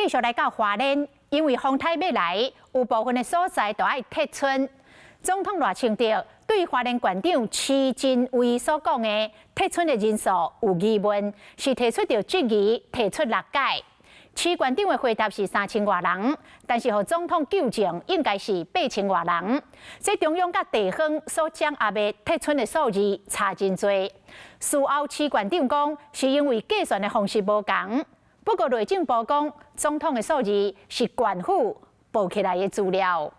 继续来到花莲，因为风台要来，有部分的所在都爱撤村。总统赖清德对花莲县长徐真伟所讲的撤村的人数有疑问，是提出着质疑，提出6解。徐县长的回答是3000多人，但是予总统纠正应该是8000多人。这中央甲地方所掌握的撤村的数字差真多。事后徐县长讲，是因为计算的方式无同。不过内政部讲，总统的数字是县府报起来的资料。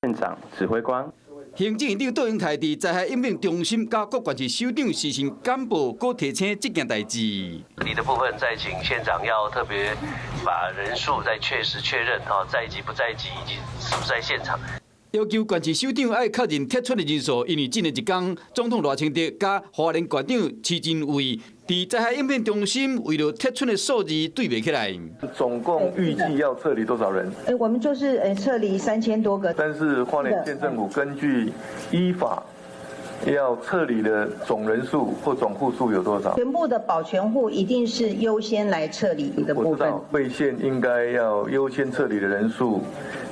县长、指挥官。行政院长杜英台伫灾害应变中心甲各县市首长时程简报，搁提醒这件代志。你的部分再请县长要特别把人数再确实确认，在籍不在籍以及是不是在现场。要求县市首长要确认撤出的人数，因为今日一天，总统赖清德甲花莲县长徐真伟伫灾害应变中心为了撤出的数字对袂起来。总共预计要撤离多少人？我们就是撤离3000多个。但是花莲县政府根据依法要撤离的总人数或总户数有多少？全部的保全户一定是优先来撤离的部分。我知道卫县应该要优先撤离的人数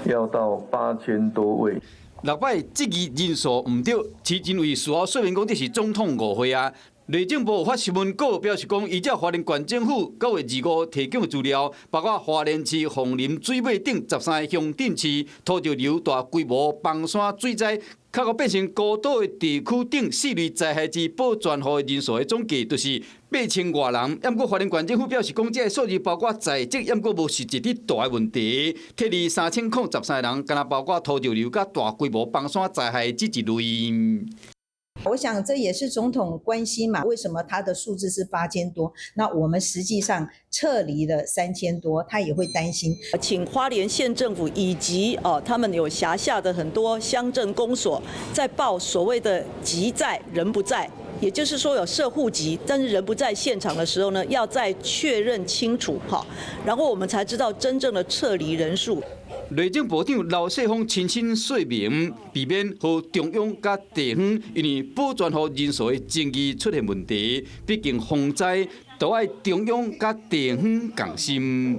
要到8000多位。6摆质疑人数唔对，徐真伟事后说明讲这是总统误会啊。内政部发新闻稿表示讲，依照花莲县政府9月25日提供的资料，包括花莲市凤林水尾等13个乡镇市土石流大规模崩山水灾，较变成孤岛的地区等4类灾害之保全户的人数的总计，就是8000多人。不过花莲县政府表示讲，这个数字包括在职，不过无实质的大问题。撤离3013人，敢若包括土石流甲大规模崩山灾害这一类。我想这也是总统关心嘛，为什么他的数字是8000多？那我们实际上撤离了3000多，他也会担心。请花莲县政府以及他们有辖下的很多乡镇公所，在报所谓的急在人不在，也就是说有设户籍，但是人不在现场的时候呢，要再确认清楚然后我们才知道真正的撤离人数。内政部长刘世芳亲身说明，避免和中央甲地方因为保全户人数的争议出现问题。毕竟风灾都爱中央甲地方共心。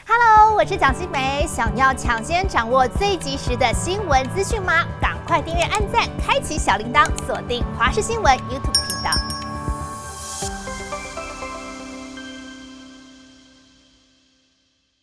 Hello， 我是蒋欣梅。想要抢先掌握最及时的新闻资讯吗？赶快订阅、按赞、开启小铃铛，锁定华视新闻 YouTube 频道。